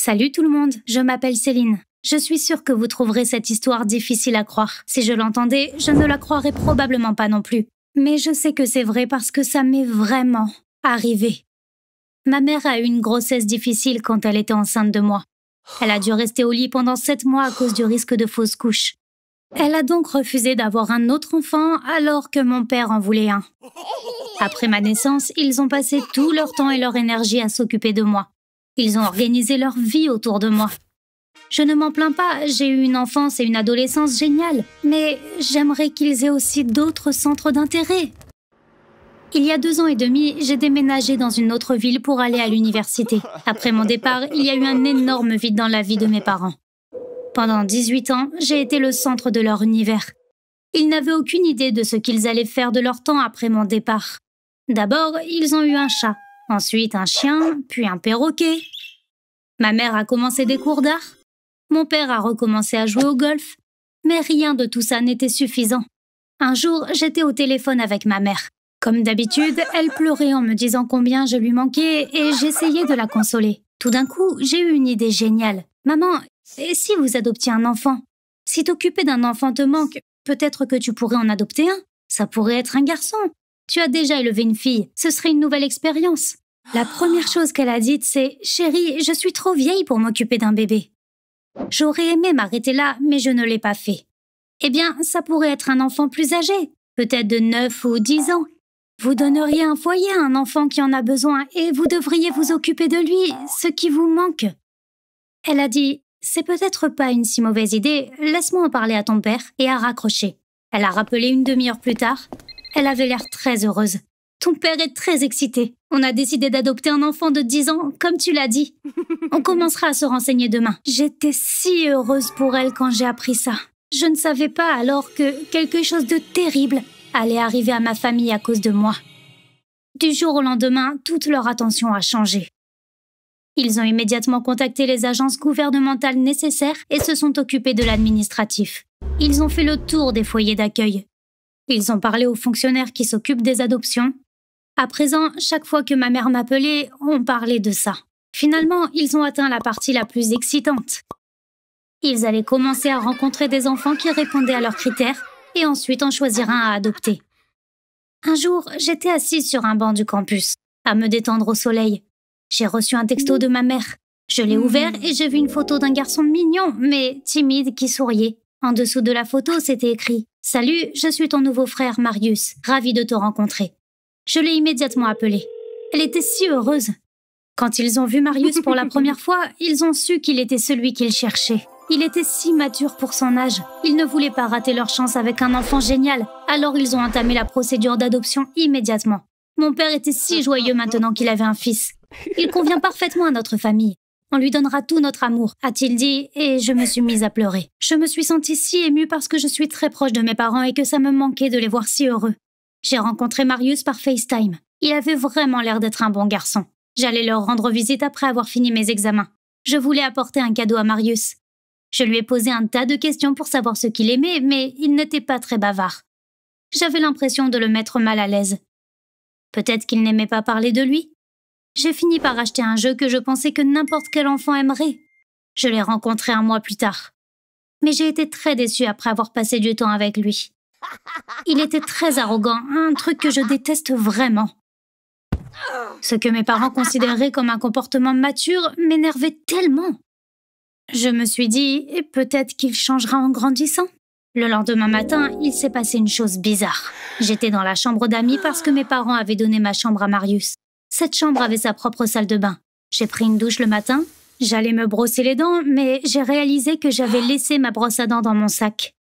Salut tout le monde, je m'appelle Céline. Je suis sûre que vous trouverez cette histoire difficile à croire. Si je l'entendais, je ne la croirais probablement pas non plus. Mais je sais que c'est vrai parce que ça m'est vraiment arrivé. Ma mère a eu une grossesse difficile quand elle était enceinte de moi. Elle a dû rester au lit pendant 7 mois à cause du risque de fausse couche. Elle a donc refusé d'avoir un autre enfant alors que mon père en voulait un. Après ma naissance, ils ont passé tout leur temps et leur énergie à s'occuper de moi. Ils ont organisé leur vie autour de moi. Je ne m'en plains pas, j'ai eu une enfance et une adolescence géniales, mais j'aimerais qu'ils aient aussi d'autres centres d'intérêt. Il y a 2 ans et demi, j'ai déménagé dans une autre ville pour aller à l'université. Après mon départ, il y a eu un énorme vide dans la vie de mes parents. Pendant 18 ans, j'ai été le centre de leur univers. Ils n'avaient aucune idée de ce qu'ils allaient faire de leur temps après mon départ. D'abord, ils ont eu un chat, ensuite un chien, puis un perroquet. Ma mère a commencé des cours d'art. Mon père a recommencé à jouer au golf. Mais rien de tout ça n'était suffisant. Un jour, j'étais au téléphone avec ma mère. Comme d'habitude, elle pleurait en me disant combien je lui manquais et j'essayais de la consoler. Tout d'un coup, j'ai eu une idée géniale. « Maman, et si vous adoptiez un enfant? Si t'occuper d'un enfant te manque, peut-être que tu pourrais en adopter un. Ça pourrait être un garçon. Tu as déjà élevé une fille, ce serait une nouvelle expérience. » La première chose qu'elle a dite, c'est « Chérie, je suis trop vieille pour m'occuper d'un bébé. » J'aurais aimé m'arrêter là, mais je ne l'ai pas fait. Eh bien, ça pourrait être un enfant plus âgé, peut-être de 9 ou 10 ans. Vous donneriez un foyer à un enfant qui en a besoin et vous devriez vous occuper de lui, ce qui vous manque. Elle a dit « C'est peut-être pas une si mauvaise idée, laisse-moi en parler à ton père » et a raccroché. Elle a rappelé une demi-heure plus tard. Elle avait l'air très heureuse. Ton père est très excité. On a décidé d'adopter un enfant de 10 ans, comme tu l'as dit. On commencera à se renseigner demain. J'étais si heureuse pour elle quand j'ai appris ça. Je ne savais pas alors que quelque chose de terrible allait arriver à ma famille à cause de moi. Du jour au lendemain, toute leur attention a changé. Ils ont immédiatement contacté les agences gouvernementales nécessaires et se sont occupés de l'administratif. Ils ont fait le tour des foyers d'accueil. Ils ont parlé aux fonctionnaires qui s'occupent des adoptions. À présent, chaque fois que ma mère m'appelait, on parlait de ça. Finalement, ils ont atteint la partie la plus excitante. Ils allaient commencer à rencontrer des enfants qui répondaient à leurs critères et ensuite en choisir un à adopter. Un jour, j'étais assise sur un banc du campus, à me détendre au soleil. J'ai reçu un texto de ma mère. Je l'ai ouvert et j'ai vu une photo d'un garçon mignon, mais timide, qui souriait. En dessous de la photo, c'était écrit « Salut, je suis ton nouveau frère Marius, ravi de te rencontrer. » Je l'ai immédiatement appelé. Elle était si heureuse. Quand ils ont vu Marius pour la première fois, ils ont su qu'il était celui qu'ils cherchaient. Il était si mature pour son âge. Ils ne voulaient pas rater leur chance avec un enfant génial, alors ils ont entamé la procédure d'adoption immédiatement. Mon père était si joyeux maintenant qu'il avait un fils. Il convient parfaitement à notre famille. On lui donnera tout notre amour, a-t-il dit, et je me suis mise à pleurer. Je me suis sentie si émue parce que je suis très proche de mes parents et que ça me manquait de les voir si heureux. J'ai rencontré Marius par FaceTime. Il avait vraiment l'air d'être un bon garçon. J'allais leur rendre visite après avoir fini mes examens. Je voulais apporter un cadeau à Marius. Je lui ai posé un tas de questions pour savoir ce qu'il aimait, mais il n'était pas très bavard. J'avais l'impression de le mettre mal à l'aise. Peut-être qu'il n'aimait pas parler de lui. J'ai fini par acheter un jeu que je pensais que n'importe quel enfant aimerait. Je l'ai rencontré 1 mois plus tard. Mais j'ai été très déçue après avoir passé du temps avec lui. Il était très arrogant, un truc que je déteste vraiment. Ce que mes parents considéraient comme un comportement mature m'énervait tellement. Je me suis dit, peut-être qu'il changera en grandissant. Le lendemain matin, il s'est passé une chose bizarre. J'étais dans la chambre d'amis parce que mes parents avaient donné ma chambre à Marius. Cette chambre avait sa propre salle de bain. J'ai pris une douche le matin. J'allais me brosser les dents, mais j'ai réalisé que j'avais laissé ma brosse à dents dans mon sac.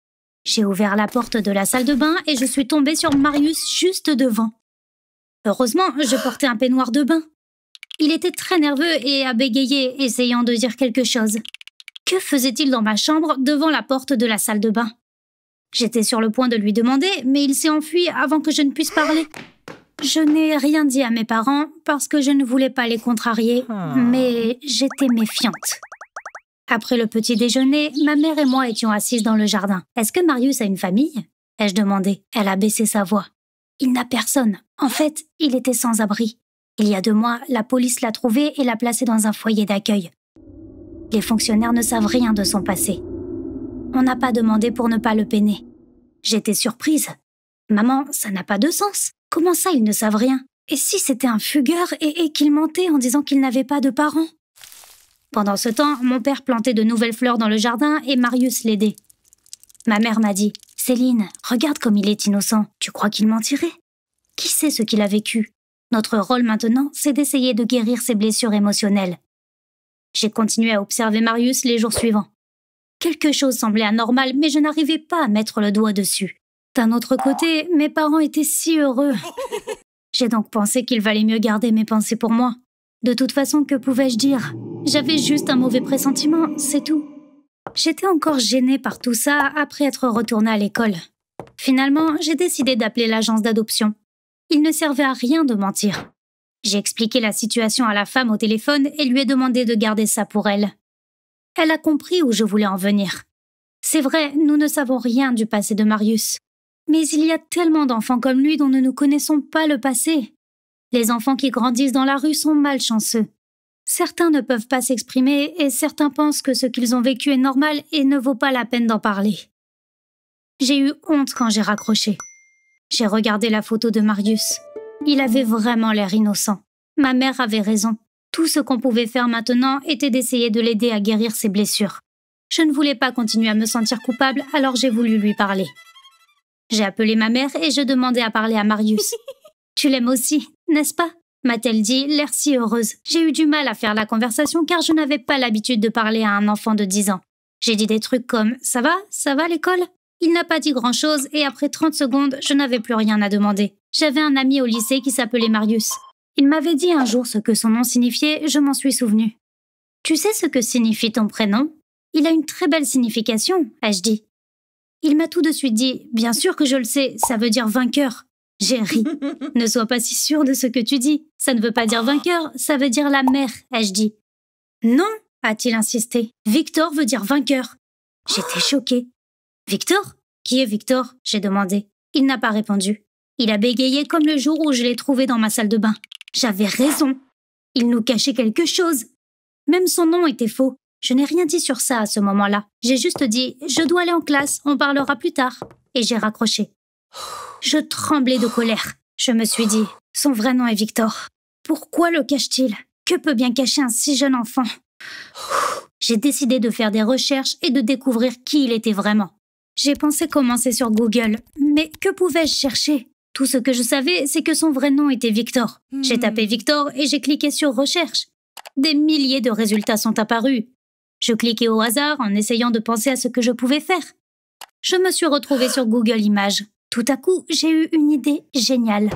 J'ai ouvert la porte de la salle de bain et je suis tombée sur Marius juste devant. Heureusement, je portais un peignoir de bain. Il était très nerveux et a bégayé, essayant de dire quelque chose. Que faisait-il dans ma chambre devant la porte de la salle de bain? J'étais sur le point de lui demander, mais il s'est enfui avant que je ne puisse parler. Je n'ai rien dit à mes parents parce que je ne voulais pas les contrarier, mais j'étais méfiante. Après le petit déjeuner, ma mère et moi étions assises dans le jardin. « Est-ce que Marius a une famille ?» ai-je demandé. Elle a baissé sa voix. « Il n'a personne. En fait, il était sans abri. Il y a 2 mois, la police l'a trouvé et l'a placé dans un foyer d'accueil. » Les fonctionnaires ne savent rien de son passé. On n'a pas demandé pour ne pas le peiner. J'étais surprise. Maman, ça n'a pas de sens. Comment ça, ils ne savent rien? Et si c'était un fugueur et qu'il mentait en disant qu'il n'avait pas de parents? Pendant ce temps, mon père plantait de nouvelles fleurs dans le jardin et Marius l'aidait. Ma mère m'a dit « Céline, regarde comme il est innocent. Tu crois qu'il mentirait? Qui sait ce qu'il a vécu? Notre rôle maintenant, c'est d'essayer de guérir ses blessures émotionnelles. » J'ai continué à observer Marius les jours suivants. Quelque chose semblait anormal, mais je n'arrivais pas à mettre le doigt dessus. D'un autre côté, mes parents étaient si heureux. J'ai donc pensé qu'il valait mieux garder mes pensées pour moi. De toute façon, que pouvais-je dire? J'avais juste un mauvais pressentiment, c'est tout. J'étais encore gênée par tout ça après être retournée à l'école. Finalement, j'ai décidé d'appeler l'agence d'adoption. Il ne servait à rien de mentir. J'ai expliqué la situation à la femme au téléphone et lui ai demandé de garder ça pour elle. Elle a compris où je voulais en venir. C'est vrai, nous ne savons rien du passé de Marius. Mais il y a tellement d'enfants comme lui dont nous ne connaissons pas le passé. Les enfants qui grandissent dans la rue sont malchanceux. Certains ne peuvent pas s'exprimer et certains pensent que ce qu'ils ont vécu est normal et ne vaut pas la peine d'en parler. J'ai eu honte quand j'ai raccroché. J'ai regardé la photo de Marius. Il avait vraiment l'air innocent. Ma mère avait raison. Tout ce qu'on pouvait faire maintenant était d'essayer de l'aider à guérir ses blessures. Je ne voulais pas continuer à me sentir coupable, alors j'ai voulu lui parler. J'ai appelé ma mère et je demandais à parler à Marius. « Tu l'aimes aussi, n'est-ce pas ?» m'a-t-elle dit, l'air si heureuse. J'ai eu du mal à faire la conversation car je n'avais pas l'habitude de parler à un enfant de 10 ans. J'ai dit des trucs comme « Ça va l'école ?» Il n'a pas dit grand-chose et après 30 secondes, je n'avais plus rien à demander. J'avais un ami au lycée qui s'appelait Marius. Il m'avait dit un jour ce que son nom signifiait, je m'en suis souvenue. « Tu sais ce que signifie ton prénom ? Il a une très belle signification, ai-je dit. Il m'a tout de suite dit « Bien sûr que je le sais, ça veut dire vainqueur. » J'ai ri. « Ne sois pas si sûre de ce que tu dis. Ça ne veut pas dire vainqueur, ça veut dire la mère, ai-je dit. »« Non, a-t-il insisté. Victor veut dire vainqueur. » J'étais choquée. « Victor ? Qui est Victor ?» j'ai demandé. Il n'a pas répondu. Il a bégayé comme le jour où je l'ai trouvé dans ma salle de bain. J'avais raison. Il nous cachait quelque chose. Même son nom était faux. Je n'ai rien dit sur ça à ce moment-là. J'ai juste dit « Je dois aller en classe, on parlera plus tard. » Et j'ai raccroché. Je tremblais de colère. Je me suis dit « Son vrai nom est Victor. Pourquoi le cache-t-il? Que peut bien cacher un si jeune enfant ?» J'ai décidé de faire des recherches et de découvrir qui il était vraiment. J'ai pensé commencer sur Google. Mais que pouvais-je chercher? Tout ce que je savais, c'est que son vrai nom était Victor. J'ai tapé Victor et j'ai cliqué sur « Recherche ». Des milliers de résultats sont apparus. Je cliquais au hasard en essayant de penser à ce que je pouvais faire. Je me suis retrouvée sur Google Images. Tout à coup, j'ai eu une idée géniale.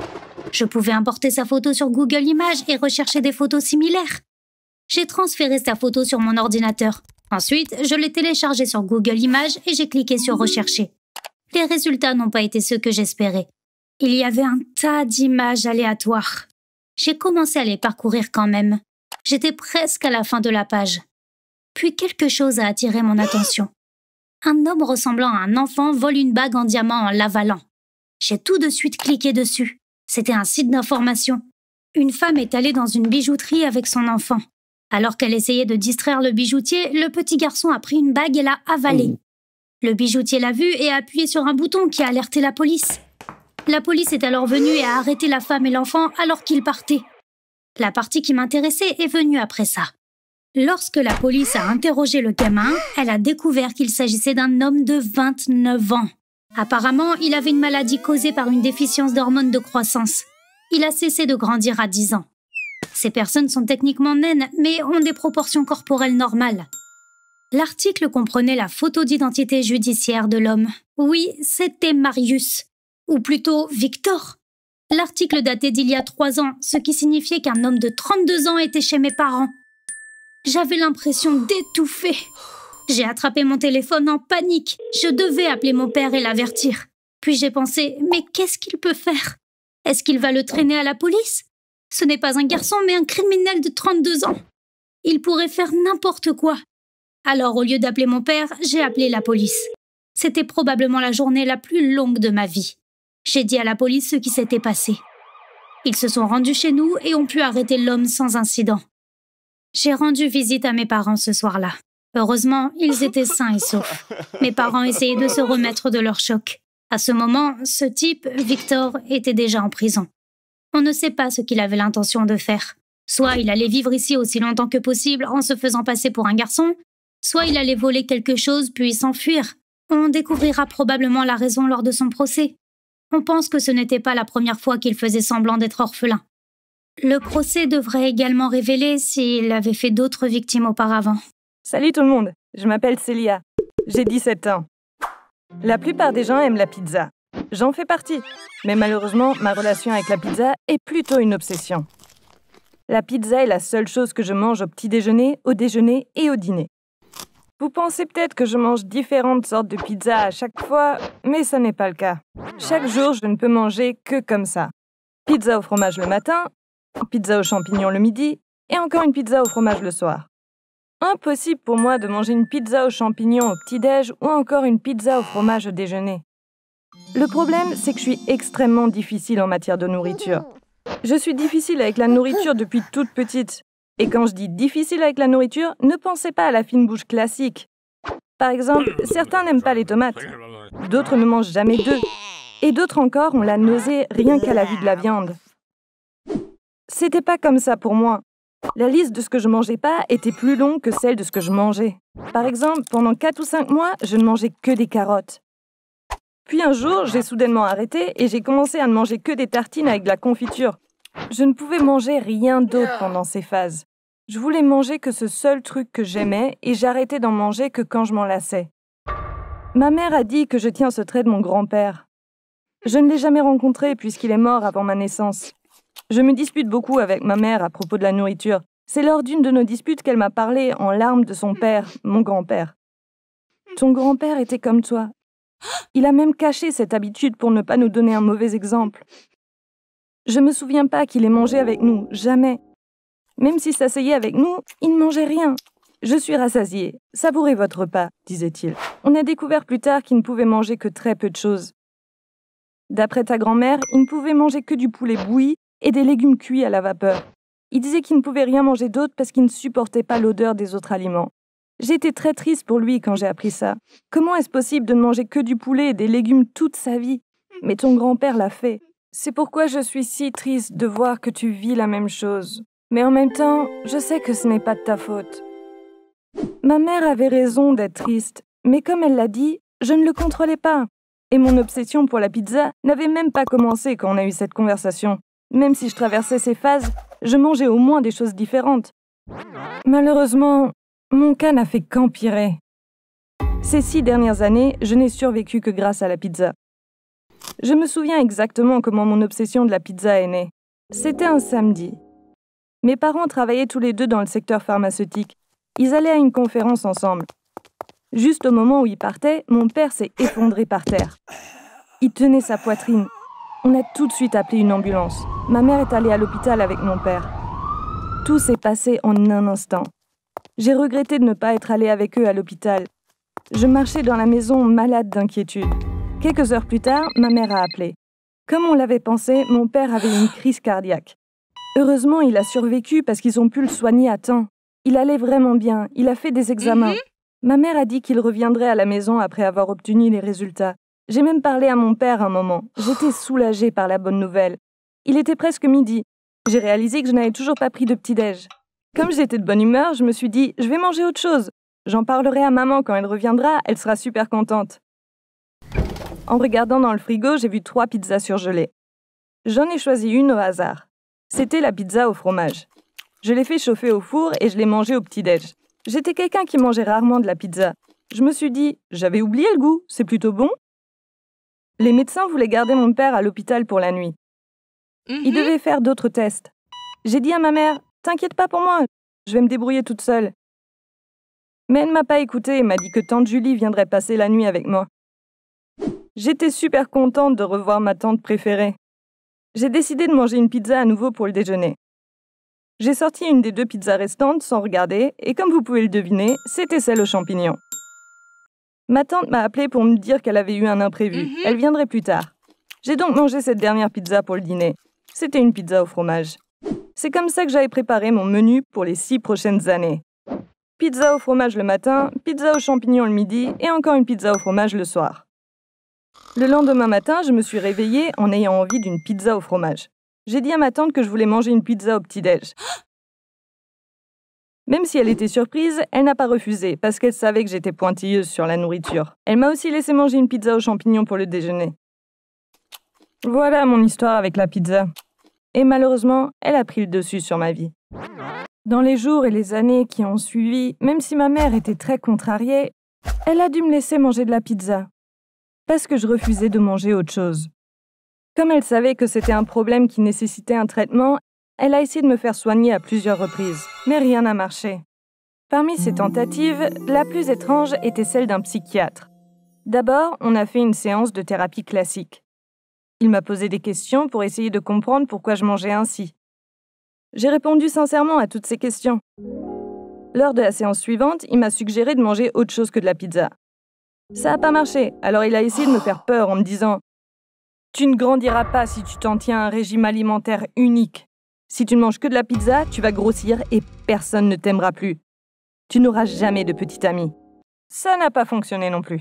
Je pouvais importer sa photo sur Google Images et rechercher des photos similaires. J'ai transféré sa photo sur mon ordinateur. Ensuite, je l'ai téléchargée sur Google Images et j'ai cliqué sur « Rechercher ». Les résultats n'ont pas été ceux que j'espérais. Il y avait un tas d'images aléatoires. J'ai commencé à les parcourir quand même. J'étais presque à la fin de la page. Puis quelque chose a attiré mon attention. Un homme ressemblant à un enfant vole une bague en diamant en l'avalant. J'ai tout de suite cliqué dessus. C'était un site d'information. Une femme est allée dans une bijouterie avec son enfant. Alors qu'elle essayait de distraire le bijoutier, le petit garçon a pris une bague et l'a avalée. Le bijoutier l'a vue et a appuyé sur un bouton qui a alerté la police. La police est alors venue et a arrêté la femme et l'enfant alors qu'ils partaient. La partie qui m'intéressait est venue après ça. Lorsque la police a interrogé le gamin, elle a découvert qu'il s'agissait d'un homme de 29 ans. Apparemment, il avait une maladie causée par une déficience d'hormones de croissance. Il a cessé de grandir à 10 ans. Ces personnes sont techniquement naines, mais ont des proportions corporelles normales. L'article comprenait la photo d'identité judiciaire de l'homme. Oui, c'était Marius. Ou plutôt Victor. L'article datait d'il y a 3 ans, ce qui signifiait qu'un homme de 32 ans était chez mes parents. J'avais l'impression d'étouffer. J'ai attrapé mon téléphone en panique. Je devais appeler mon père et l'avertir. Puis j'ai pensé, mais qu'est-ce qu'il peut faire? Est-ce qu'il va le traîner à la police? Ce n'est pas un garçon, mais un criminel de 32 ans. Il pourrait faire n'importe quoi. Alors, au lieu d'appeler mon père, j'ai appelé la police. C'était probablement la journée la plus longue de ma vie. J'ai dit à la police ce qui s'était passé. Ils se sont rendus chez nous et ont pu arrêter l'homme sans incident. J'ai rendu visite à mes parents ce soir-là. Heureusement, ils étaient sains et saufs. Mes parents essayaient de se remettre de leur choc. À ce moment, ce type, Victor, était déjà en prison. On ne sait pas ce qu'il avait l'intention de faire. Soit il allait vivre ici aussi longtemps que possible en se faisant passer pour un garçon, soit il allait voler quelque chose puis s'enfuir. On découvrira probablement la raison lors de son procès. On pense que ce n'était pas la première fois qu'il faisait semblant d'être orphelin. Le procès devrait également révéler s'il avait fait d'autres victimes auparavant. Salut tout le monde, je m'appelle Célia. J'ai 17 ans. La plupart des gens aiment la pizza. J'en fais partie. Mais malheureusement, ma relation avec la pizza est plutôt une obsession. La pizza est la seule chose que je mange au petit déjeuner, au déjeuner et au dîner. Vous pensez peut-être que je mange différentes sortes de pizza à chaque fois, mais ce n'est pas le cas. Chaque jour, je ne peux manger que comme ça. Pizza au fromage le matin, pizza aux champignons le midi, et encore une pizza au fromage le soir. Impossible pour moi de manger une pizza aux champignons au petit-déj ou encore une pizza au fromage au déjeuner. Le problème, c'est que je suis extrêmement difficile en matière de nourriture. Je suis difficile avec la nourriture depuis toute petite. Et quand je dis difficile avec la nourriture, ne pensez pas à la fine bouche classique. Par exemple, certains n'aiment pas les tomates, d'autres ne mangent jamais d'œufs, et d'autres encore ont la nausée rien qu'à la vue de la viande. C'était pas comme ça pour moi. La liste de ce que je mangeais pas était plus longue que celle de ce que je mangeais. Par exemple, pendant 4 ou 5 mois, je ne mangeais que des carottes. Puis un jour, j'ai soudainement arrêté et j'ai commencé à ne manger que des tartines avec de la confiture. Je ne pouvais manger rien d'autre pendant ces phases. Je voulais manger que ce seul truc que j'aimais et j'arrêtais d'en manger que quand je m'en lassais. Ma mère a dit que je tiens ce trait de mon grand-père. Je ne l'ai jamais rencontré puisqu'il est mort avant ma naissance. Je me dispute beaucoup avec ma mère à propos de la nourriture. C'est lors d'une de nos disputes qu'elle m'a parlé en larmes de son père, mon grand-père. Ton grand-père était comme toi. Il a même caché cette habitude pour ne pas nous donner un mauvais exemple. Je me souviens pas qu'il ait mangé avec nous, jamais. Même s'il s'asseyait avec nous, il ne mangeait rien. Je suis rassasié. Savourez votre repas, disait-il. On a découvert plus tard qu'il ne pouvait manger que très peu de choses. D'après ta grand-mère, il ne pouvait manger que du poulet bouilli et des légumes cuits à la vapeur. Il disait qu'il ne pouvait rien manger d'autre parce qu'il ne supportait pas l'odeur des autres aliments. J'ai été très triste pour lui quand j'ai appris ça. Comment est-ce possible de ne manger que du poulet et des légumes toute sa vie? Mais ton grand-père l'a fait. C'est pourquoi je suis si triste de voir que tu vis la même chose. Mais en même temps, je sais que ce n'est pas de ta faute. Ma mère avait raison d'être triste, mais comme elle l'a dit, je ne le contrôlais pas. Et mon obsession pour la pizza n'avait même pas commencé quand on a eu cette conversation. Même si je traversais ces phases, je mangeais au moins des choses différentes. Malheureusement, mon cas n'a fait qu'empirer. Ces 6 dernières années, je n'ai survécu que grâce à la pizza. Je me souviens exactement comment mon obsession de la pizza est née. C'était un samedi. Mes parents travaillaient tous les deux dans le secteur pharmaceutique. Ils allaient à une conférence ensemble. Juste au moment où ils partaient, mon père s'est effondré par terre. Il tenait sa poitrine. On a tout de suite appelé une ambulance. Ma mère est allée à l'hôpital avec mon père. Tout s'est passé en un instant. J'ai regretté de ne pas être allée avec eux à l'hôpital. Je marchais dans la maison malade d'inquiétude. Quelques heures plus tard, ma mère a appelé. Comme on l'avait pensé, mon père avait une crise cardiaque. Heureusement, il a survécu parce qu'ils ont pu le soigner à temps. Il allait vraiment bien, il a fait des examens. Ma mère a dit qu'il reviendrait à la maison après avoir obtenu les résultats. J'ai même parlé à mon père un moment. J'étais soulagée par la bonne nouvelle. Il était presque midi. J'ai réalisé que je n'avais toujours pas pris de petit-déj. Comme j'étais de bonne humeur, je me suis dit « je vais manger autre chose ». J'en parlerai à maman quand elle reviendra, elle sera super contente. En regardant dans le frigo, j'ai vu 3 pizzas surgelées. J'en ai choisi une au hasard. C'était la pizza au fromage. Je l'ai fait chauffer au four et je l'ai mangée au petit-déj. J'étais quelqu'un qui mangeait rarement de la pizza. Je me suis dit, j'avais oublié le goût, c'est plutôt bon. Les médecins voulaient garder mon père à l'hôpital pour la nuit. Ils devaient faire d'autres tests. J'ai dit à ma mère, t'inquiète pas pour moi, je vais me débrouiller toute seule. Mais elle ne m'a pas écoutée et m'a dit que tante Julie viendrait passer la nuit avec moi. J'étais super contente de revoir ma tante préférée. J'ai décidé de manger une pizza à nouveau pour le déjeuner. J'ai sorti une des 2 pizzas restantes sans regarder, et comme vous pouvez le deviner, c'était celle aux champignons. Ma tante m'a appelé pour me dire qu'elle avait eu un imprévu. Elle viendrait plus tard. J'ai donc mangé cette dernière pizza pour le dîner. C'était une pizza au fromage. C'est comme ça que j'avais préparé mon menu pour les 6 prochaines années. Pizza au fromage le matin, pizza aux champignons le midi et encore une pizza au fromage le soir. Le lendemain matin, je me suis réveillée en ayant envie d'une pizza au fromage. J'ai dit à ma tante que je voulais manger une pizza au petit-déj. Même si elle était surprise, elle n'a pas refusé parce qu'elle savait que j'étais pointilleuse sur la nourriture. Elle m'a aussi laissé manger une pizza aux champignons pour le déjeuner. Voilà mon histoire avec la pizza. Et malheureusement, elle a pris le dessus sur ma vie. Dans les jours et les années qui ont suivi, même si ma mère était très contrariée, elle a dû me laisser manger de la pizza. Parce que je refusais de manger autre chose. Comme elle savait que c'était un problème qui nécessitait un traitement, elle a essayé de me faire soigner à plusieurs reprises, mais rien n'a marché. Parmi ces tentatives, la plus étrange était celle d'un psychiatre. D'abord, on a fait une séance de thérapie classique. Il m'a posé des questions pour essayer de comprendre pourquoi je mangeais ainsi. J'ai répondu sincèrement à toutes ces questions. Lors de la séance suivante, il m'a suggéré de manger autre chose que de la pizza. Ça n'a pas marché, alors il a essayé de me faire peur en me disant « Tu ne grandiras pas si tu t'en tiens à un régime alimentaire unique. Si tu ne manges que de la pizza, tu vas grossir et personne ne t'aimera plus. Tu n'auras jamais de petit ami. » Ça n'a pas fonctionné non plus.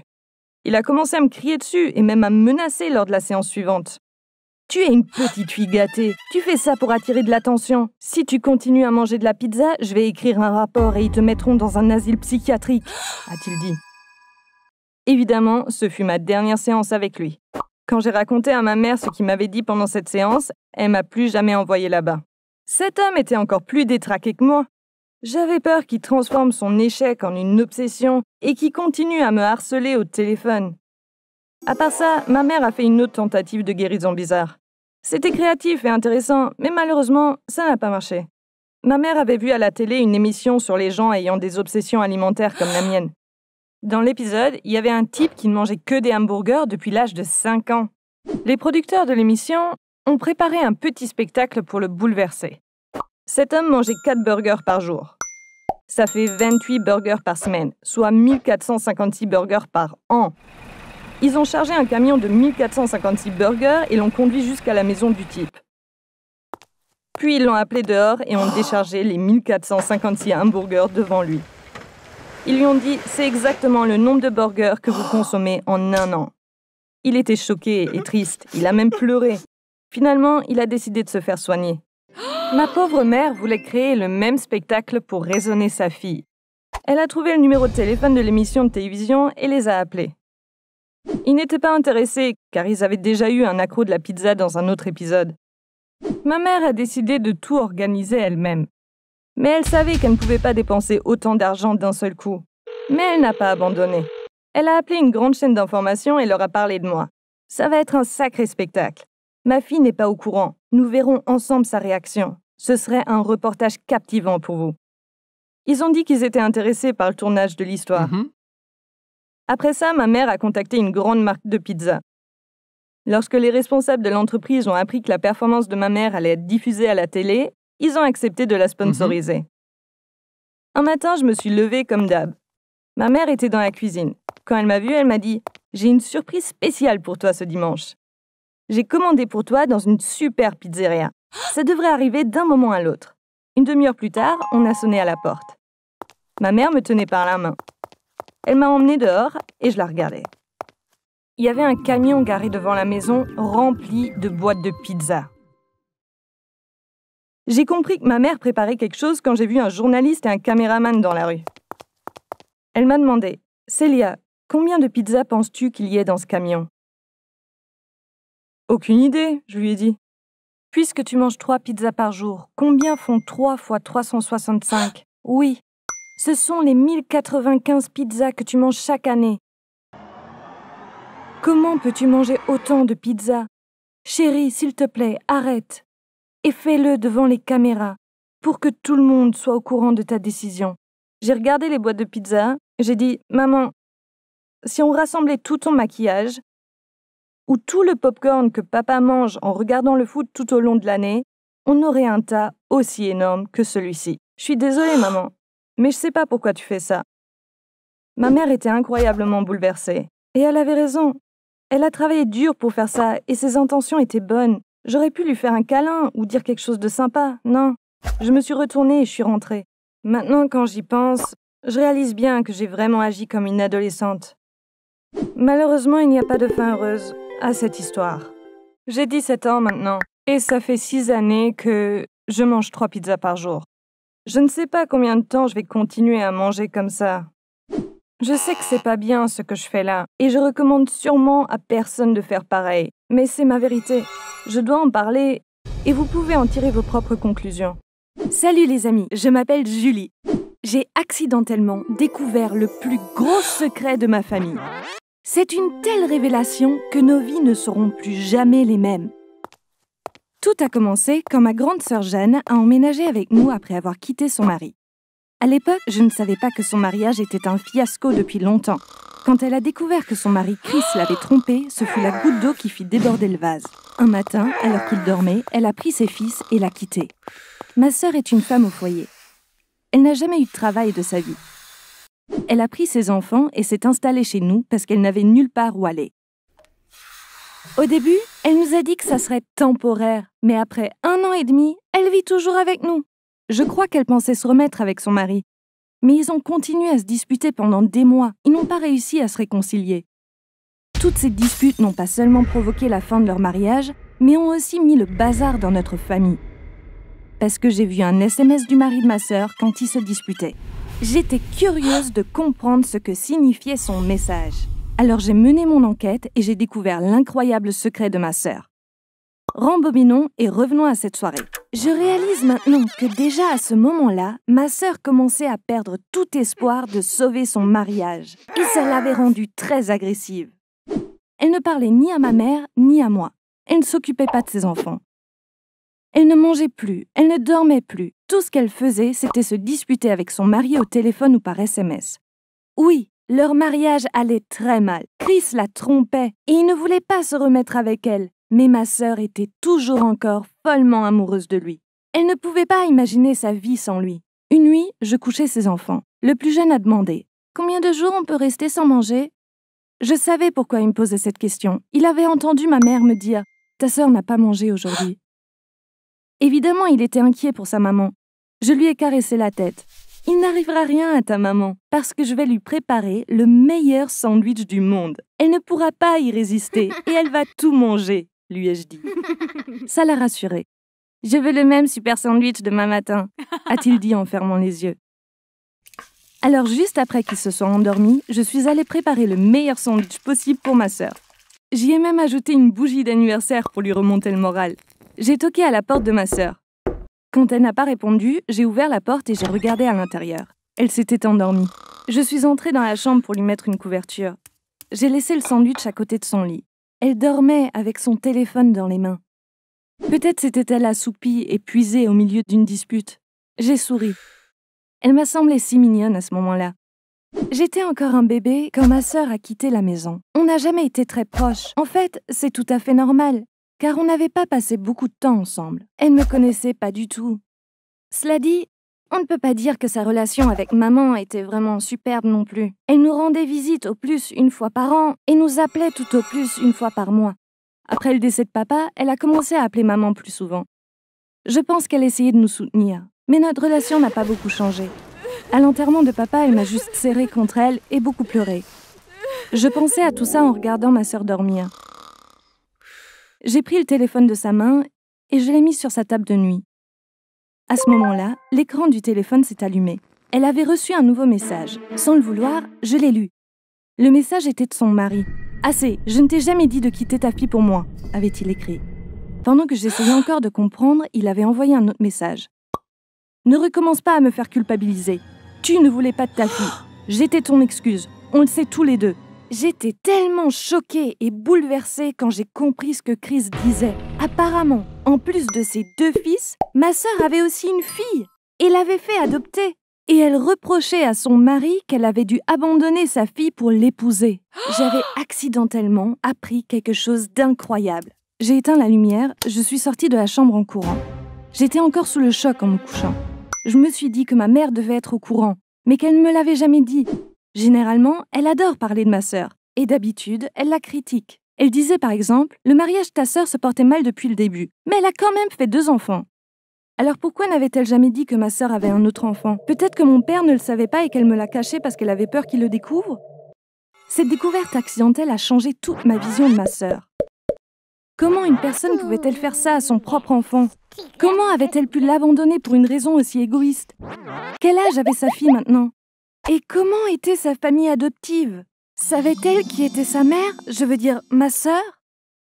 Il a commencé à me crier dessus et même à me menacer lors de la séance suivante. « Tu es une petite fille gâtée. Tu fais ça pour attirer de l'attention. Si tu continues à manger de la pizza, je vais écrire un rapport et ils te mettront dans un asile psychiatrique, » a-t-il dit. Évidemment, ce fut ma dernière séance avec lui. Quand j'ai raconté à ma mère ce qu'il m'avait dit pendant cette séance, elle m'a plus jamais envoyé là-bas. Cet homme était encore plus détraqué que moi. J'avais peur qu'il transforme son échec en une obsession et qu'il continue à me harceler au téléphone. À part ça, ma mère a fait une autre tentative de guérison bizarre. C'était créatif et intéressant, mais malheureusement, ça n'a pas marché. Ma mère avait vu à la télé une émission sur les gens ayant des obsessions alimentaires comme la mienne. Dans l'épisode, il y avait un type qui ne mangeait que des hamburgers depuis l'âge de 5 ans. Les producteurs de l'émission ont préparé un petit spectacle pour le bouleverser. Cet homme mangeait 4 burgers par jour. Ça fait 28 burgers par semaine, soit 1456 burgers par an. Ils ont chargé un camion de 1456 burgers et l'ont conduit jusqu'à la maison du type. Puis ils l'ont appelé dehors et ont déchargé les 1456 hamburgers devant lui. Ils lui ont dit « C'est exactement le nombre de burgers que vous consommez en un an. » Il était choqué et triste, il a même pleuré. Finalement, il a décidé de se faire soigner. Ma pauvre mère voulait créer le même spectacle pour raisonner sa fille. Elle a trouvé le numéro de téléphone de l'émission de télévision et les a appelés. Ils n'étaient pas intéressés, car ils avaient déjà eu un accro de la pizza dans un autre épisode. Ma mère a décidé de tout organiser elle-même. Mais elle savait qu'elle ne pouvait pas dépenser autant d'argent d'un seul coup. Mais elle n'a pas abandonné. Elle a appelé une grande chaîne d'information et leur a parlé de moi. Ça va être un sacré spectacle. Ma fille n'est pas au courant. Nous verrons ensemble sa réaction. Ce serait un reportage captivant pour vous. Ils ont dit qu'ils étaient intéressés par le tournage de l'histoire. Après ça, ma mère a contacté une grande marque de pizza. Lorsque les responsables de l'entreprise ont appris que la performance de ma mère allait être diffusée à la télé, ils ont accepté de la sponsoriser. Un matin, je me suis levée comme d'hab. Ma mère était dans la cuisine. Quand elle m'a vue, elle m'a dit « J'ai une surprise spéciale pour toi ce dimanche. J'ai commandé pour toi dans une super pizzeria. Ça devrait arriver d'un moment à l'autre. » Une demi-heure plus tard, on a sonné à la porte. Ma mère me tenait par la main. Elle m'a emmenée dehors et je la regardais. Il y avait un camion garé devant la maison rempli de boîtes de pizza. J'ai compris que ma mère préparait quelque chose quand j'ai vu un journaliste et un caméraman dans la rue. Elle m'a demandé « Célia, combien de pizzas penses-tu qu'il y ait dans ce camion ?» « Aucune idée, » je lui ai dit. « Puisque tu manges 3 pizzas par jour, combien font 3 fois 365 ? Oui, ce sont les 1095 pizzas que tu manges chaque année. Comment peux-tu manger autant de pizzas ? Chérie, s'il te plaît, arrête. Et fais-le devant les caméras, pour que tout le monde soit au courant de ta décision. » J'ai regardé les boîtes de pizza, j'ai dit « Maman, si on rassemblait tout ton maquillage, ou tout le popcorn que papa mange en regardant le foot tout au long de l'année, on aurait un tas aussi énorme que celui-ci. Je suis désolée, maman, mais je sais pas pourquoi tu fais ça. » Ma mère était incroyablement bouleversée. Et elle avait raison. Elle a travaillé dur pour faire ça, et ses intentions étaient bonnes. J'aurais pu lui faire un câlin ou dire quelque chose de sympa. Non. Je me suis retournée et je suis rentrée. Maintenant, quand j'y pense, Je réalise bien que j'ai vraiment agi comme une adolescente. Malheureusement, il n'y a pas de fin heureuse à cette histoire. J'ai 17 ans maintenant, et ça fait 6 années que je mange 3 pizzas par jour. Je ne sais pas combien de temps je vais continuer à manger comme ça. Je sais que c'est pas bien ce que je fais là, et je recommande sûrement à personne de faire pareil. Mais c'est ma vérité. Je dois en parler, et vous pouvez en tirer vos propres conclusions. Salut les amis, je m'appelle Julie. J'ai accidentellement découvert le plus gros secret de ma famille. C'est une telle révélation que nos vies ne seront plus jamais les mêmes. Tout a commencé quand ma grande sœur Jeanne a emménagé avec nous après avoir quitté son mari. À l'époque, je ne savais pas que son mariage était un fiasco depuis longtemps. Quand elle a découvert que son mari Chris l'avait trompée, ce fut la goutte d'eau qui fit déborder le vase. Un matin, alors qu'il dormait, elle a pris ses fils et l'a quitté. Ma sœur est une femme au foyer. Elle n'a jamais eu de travail de sa vie. Elle a pris ses enfants et s'est installée chez nous parce qu'elle n'avait nulle part où aller. Au début, elle nous a dit que ça serait temporaire, mais après 1 an et demi, elle vit toujours avec nous. Je crois qu'elle pensait se remettre avec son mari. Mais ils ont continué à se disputer pendant des mois. Ils n'ont pas réussi à se réconcilier. Toutes ces disputes n'ont pas seulement provoqué la fin de leur mariage, mais ont aussi mis le bazar dans notre famille. Parce que j'ai vu un SMS du mari de ma sœur quand ils se disputaient. J'étais curieuse de comprendre ce que signifiait son message. Alors j'ai mené mon enquête et j'ai découvert l'incroyable secret de ma sœur. Rembobinons et revenons à cette soirée. Je réalise maintenant que déjà à ce moment-là, ma sœur commençait à perdre tout espoir de sauver son mariage. Et ça l'avait rendue très agressive. Elle ne parlait ni à ma mère ni à moi. Elle ne s'occupait pas de ses enfants. Elle ne mangeait plus, elle ne dormait plus. Tout ce qu'elle faisait, c'était se disputer avec son mari au téléphone ou par SMS. Oui, leur mariage allait très mal. Chris la trompait et il ne voulait pas se remettre avec elle. Mais ma sœur était toujours encore follement amoureuse de lui. Elle ne pouvait pas imaginer sa vie sans lui. Une nuit, je couchais ses enfants. Le plus jeune a demandé « Combien de jours on peut rester sans manger ?» Je savais pourquoi il me posait cette question. Il avait entendu ma mère me dire « Ta sœur n'a pas mangé aujourd'hui. » Évidemment, il était inquiet pour sa maman. Je lui ai caressé la tête. « Il n'arrivera rien à ta maman, parce que je vais lui préparer le meilleur sandwich du monde. Elle ne pourra pas y résister et elle va tout manger. » lui ai-je dit. Ça l'a rassuré. « Je veux le même super sandwich demain matin », a-t-il dit en fermant les yeux. Alors juste après qu'ils se soient endormis, je suis allée préparer le meilleur sandwich possible pour ma sœur. J'y ai même ajouté une bougie d'anniversaire pour lui remonter le moral. J'ai toqué à la porte de ma sœur. Quand elle n'a pas répondu, j'ai ouvert la porte et j'ai regardé à l'intérieur. Elle s'était endormie. Je suis entrée dans la chambre pour lui mettre une couverture. J'ai laissé le sandwich à côté de son lit. Elle dormait avec son téléphone dans les mains. Peut-être s'était-elle assoupie, épuisée au milieu d'une dispute. J'ai souri. Elle m'a semblé si mignonne à ce moment-là. J'étais encore un bébé quand ma sœur a quitté la maison. On n'a jamais été très proches. En fait, c'est tout à fait normal, car on n'avait pas passé beaucoup de temps ensemble. Elle ne me connaissait pas du tout. Cela dit, on ne peut pas dire que sa relation avec maman était vraiment superbe non plus. Elle nous rendait visite au plus 1 fois par an et nous appelait tout au plus 1 fois par mois. Après le décès de papa, elle a commencé à appeler maman plus souvent. Je pense qu'elle essayait de nous soutenir, mais notre relation n'a pas beaucoup changé. À l'enterrement de papa, elle m'a juste serrée contre elle et beaucoup pleuré. Je pensais à tout ça en regardant ma sœur dormir. J'ai pris le téléphone de sa main et je l'ai mis sur sa table de nuit. À ce moment-là, l'écran du téléphone s'est allumé. Elle avait reçu un nouveau message. Sans le vouloir, je l'ai lu. Le message était de son mari. « Assez, je ne t'ai jamais dit de quitter ta fille pour moi », avait-il écrit. Pendant que j'essayais encore de comprendre, il avait envoyé un autre message. « Ne recommence pas à me faire culpabiliser. Tu ne voulais pas de ta fille. J'étais ton excuse. On le sait tous les deux. » J'étais tellement choquée et bouleversée quand j'ai compris ce que Chris disait. Apparemment, en plus de ses 2 fils, ma sœur avait aussi une fille et l'avait fait adopter. Et elle reprochait à son mari qu'elle avait dû abandonner sa fille pour l'épouser. J'avais accidentellement appris quelque chose d'incroyable. J'ai éteint la lumière, je suis sortie de la chambre en courant. J'étais encore sous le choc en me couchant. Je me suis dit que ma mère devait être au courant, mais qu'elle ne me l'avait jamais dit. Généralement, elle adore parler de ma sœur, et d'habitude, elle la critique. Elle disait par exemple « Le mariage de ta sœur se portait mal depuis le début, mais elle a quand même fait 2 enfants. » Alors pourquoi n'avait-elle jamais dit que ma sœur avait un autre enfant? Peut-être que mon père ne le savait pas et qu'elle me l'a caché parce qu'elle avait peur qu'il le découvre? Cette découverte accidentelle a changé toute ma vision de ma sœur. Comment une personne pouvait-elle faire ça à son propre enfant? Comment avait-elle pu l'abandonner pour une raison aussi égoïste? Quel âge avait sa fille maintenant? Et comment était sa famille adoptive? Savait-elle qui était sa mère? Je veux dire, ma sœur?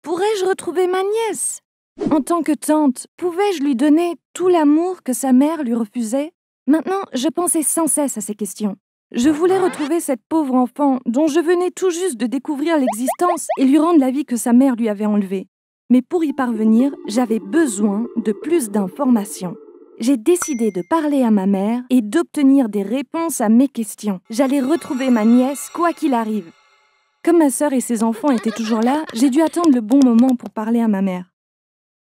Pourrais-je retrouver ma nièce? En tant que tante, pouvais-je lui donner tout l'amour que sa mère lui refusait? Maintenant, je pensais sans cesse à ces questions. Je voulais retrouver cette pauvre enfant dont je venais tout juste de découvrir l'existence et lui rendre la vie que sa mère lui avait enlevée. Mais pour y parvenir, j'avais besoin de plus d'informations. J'ai décidé de parler à ma mère et d'obtenir des réponses à mes questions. J'allais retrouver ma nièce, quoi qu'il arrive. Comme ma sœur et ses enfants étaient toujours là, j'ai dû attendre le bon moment pour parler à ma mère.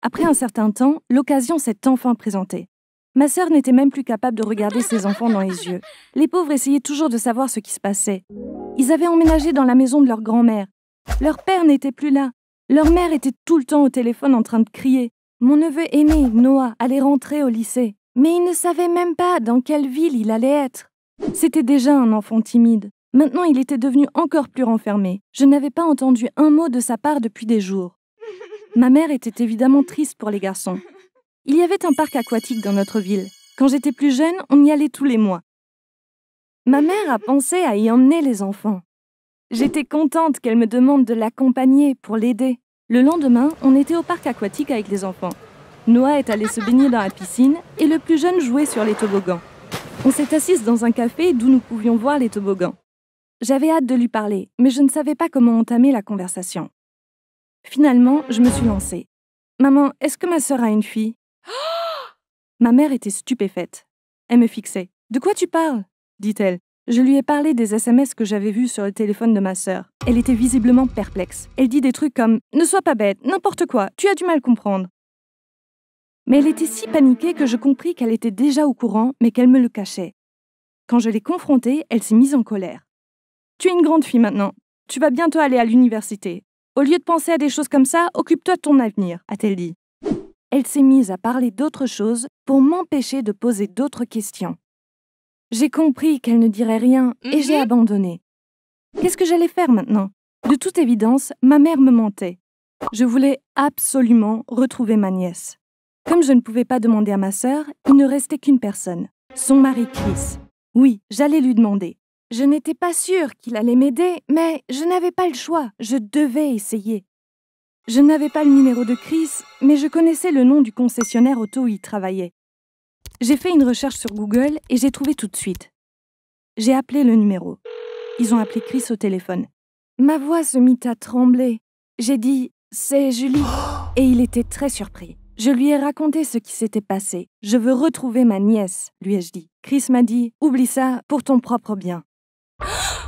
Après un certain temps, l'occasion s'est enfin présentée. Ma sœur n'était même plus capable de regarder ses enfants dans les yeux. Les pauvres essayaient toujours de savoir ce qui se passait. Ils avaient emménagé dans la maison de leur grand-mère. Leur père n'était plus là. Leur mère était tout le temps au téléphone en train de crier. Mon neveu aîné, Noah, allait rentrer au lycée. Mais il ne savait même pas dans quelle ville il allait être. C'était déjà un enfant timide. Maintenant, il était devenu encore plus renfermé. Je n'avais pas entendu un mot de sa part depuis des jours. Ma mère était évidemment triste pour les garçons. Il y avait un parc aquatique dans notre ville. Quand j'étais plus jeune, on y allait tous les mois. Ma mère a pensé à y emmener les enfants. J'étais contente qu'elle me demande de l'accompagner pour l'aider. Le lendemain, on était au parc aquatique avec les enfants. Noah est allé se baigner dans la piscine et le plus jeune jouait sur les toboggans. On s'est assis dans un café d'où nous pouvions voir les toboggans. J'avais hâte de lui parler, mais je ne savais pas comment entamer la conversation. Finalement, je me suis lancée. « Maman, est-ce que ma sœur a une fille ?» Ma mère était stupéfaite. Elle me fixait. « De quoi tu parles ?» dit-elle. Je lui ai parlé des SMS que j'avais vus sur le téléphone de ma sœur. Elle était visiblement perplexe. Elle dit des trucs comme « Ne sois pas bête, n'importe quoi, tu as du mal à comprendre. » Mais elle était si paniquée que je compris qu'elle était déjà au courant, mais qu'elle me le cachait. Quand je l'ai confrontée, elle s'est mise en colère. « Tu es une grande fille maintenant. Tu vas bientôt aller à l'université. Au lieu de penser à des choses comme ça, occupe-toi de ton avenir, a-t-elle dit. Elle s'est mise à parler d'autre chose pour m'empêcher de poser d'autres questions. J'ai compris qu'elle ne dirait rien et j'ai abandonné. Qu'est-ce que j'allais faire maintenant? De toute évidence, ma mère me mentait. Je voulais absolument retrouver ma nièce. Comme je ne pouvais pas demander à ma sœur, il ne restait qu'une personne, son mari Chris. Oui, j'allais lui demander. Je n'étais pas sûre qu'il allait m'aider, mais je n'avais pas le choix, je devais essayer. Je n'avais pas le numéro de Chris, mais je connaissais le nom du concessionnaire auto où il travaillait. J'ai fait une recherche sur Google et j'ai trouvé tout de suite. J'ai appelé le numéro. Ils ont appelé Chris au téléphone. Ma voix se mit à trembler. J'ai dit « C'est Julie » et il était très surpris. Je lui ai raconté ce qui s'était passé. « Je veux retrouver ma nièce », lui ai-je dit. Chris m'a dit « Oublie ça pour ton propre bien ».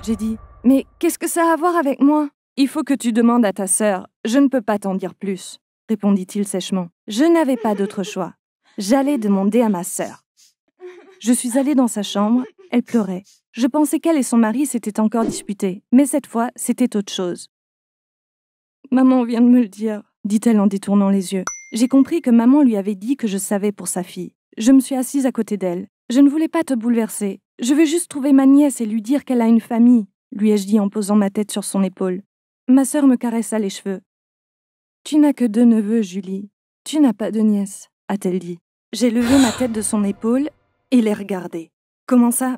J'ai dit « Mais qu'est-ce que ça a à voir avec moi ?»« Il faut que tu demandes à ta sœur. Je ne peux pas t'en dire plus, » répondit-il sèchement. Je n'avais pas d'autre choix. J'allais demander à ma sœur. Je suis allée dans sa chambre. Elle pleurait. Je pensais qu'elle et son mari s'étaient encore disputés, mais cette fois, c'était autre chose. « Maman vient de me le dire, » dit-elle en détournant les yeux. J'ai compris que maman lui avait dit que je savais pour sa fille. Je me suis assise à côté d'elle. Je ne voulais pas te bouleverser. Je veux juste trouver ma nièce et lui dire qu'elle a une famille, lui ai-je dit en posant ma tête sur son épaule. Ma sœur me caressa les cheveux. Tu n'as que 2 neveux, Julie. Tu n'as pas de nièce, a-t-elle dit. J'ai levé ma tête de son épaule et l'ai regardée. Comment ça?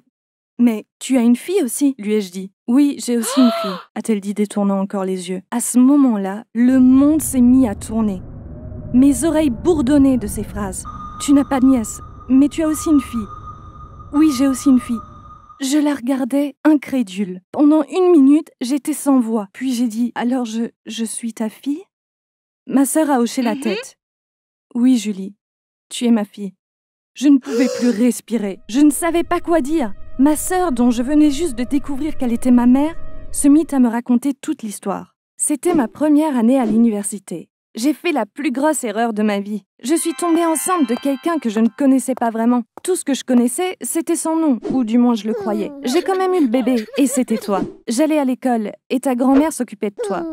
Mais tu as une fille aussi, lui ai-je dit. Oui, j'ai aussi une fille, a-t-elle dit détournant encore les yeux. À ce moment-là, le monde s'est mis à tourner. Mes oreilles bourdonnaient de ces phrases. Tu n'as pas de nièce, mais tu as aussi une fille. Oui, j'ai aussi une fille. Je la regardais incrédule. Pendant 1 minute, j'étais sans voix. Puis j'ai dit, alors je suis ta fille? Ma sœur a hoché la tête. Oui, Julie, tu es ma fille. Je ne pouvais plus respirer. Je ne savais pas quoi dire. Ma sœur, dont je venais juste de découvrir qu'elle était ma mère, se mit à me raconter toute l'histoire. C'était ma première année à l'université. J'ai fait la plus grosse erreur de ma vie. Je suis tombée enceinte de quelqu'un que je ne connaissais pas vraiment. Tout ce que je connaissais, c'était son nom, ou du moins je le croyais. J'ai quand même eu le bébé, et c'était toi. J'allais à l'école, et ta grand-mère s'occupait de toi.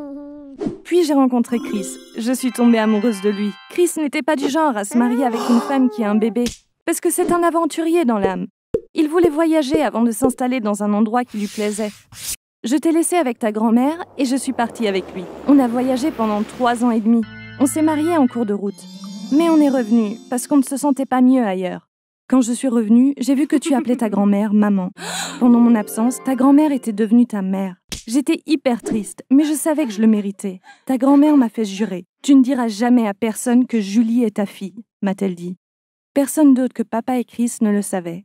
Puis j'ai rencontré Chris. Je suis tombée amoureuse de lui. Chris n'était pas du genre à se marier avec une femme qui a un bébé, parce que c'est un aventurier dans l'âme. Il voulait voyager avant de s'installer dans un endroit qui lui plaisait. Je t'ai laissé avec ta grand-mère et je suis partie avec lui. On a voyagé pendant 3 ans et demi. On s'est mariés en cours de route. Mais on est revenus parce qu'on ne se sentait pas mieux ailleurs. Quand je suis revenue, j'ai vu que tu appelais ta grand-mère maman. Pendant mon absence, ta grand-mère était devenue ta mère. J'étais hyper triste, mais je savais que je le méritais. Ta grand-mère m'a fait jurer. Tu ne diras jamais à personne que Julie est ta fille, m'a-t-elle dit. Personne d'autre que papa et Chris ne le savait.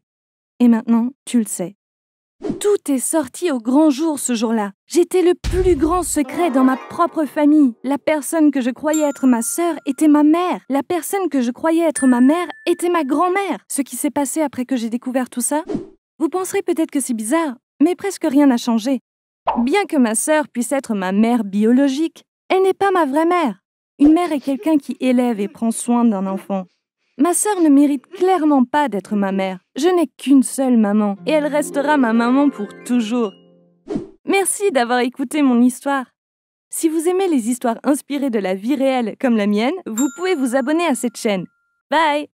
Et maintenant, tu le sais. Tout est sorti au grand jour ce jour-là. J'étais le plus grand secret dans ma propre famille. La personne que je croyais être ma sœur était ma mère. La personne que je croyais être ma mère était ma grand-mère. Ce qui s'est passé après que j'ai découvert tout ça, vous penserez peut-être que c'est bizarre, mais presque rien n'a changé. Bien que ma sœur puisse être ma mère biologique, elle n'est pas ma vraie mère. Une mère est quelqu'un qui élève et prend soin d'un enfant. Ma sœur ne mérite clairement pas d'être ma mère. Je n'ai qu'une seule maman, et elle restera ma maman pour toujours. Merci d'avoir écouté mon histoire. Si vous aimez les histoires inspirées de la vie réelle comme la mienne, vous pouvez vous abonner à cette chaîne. Bye!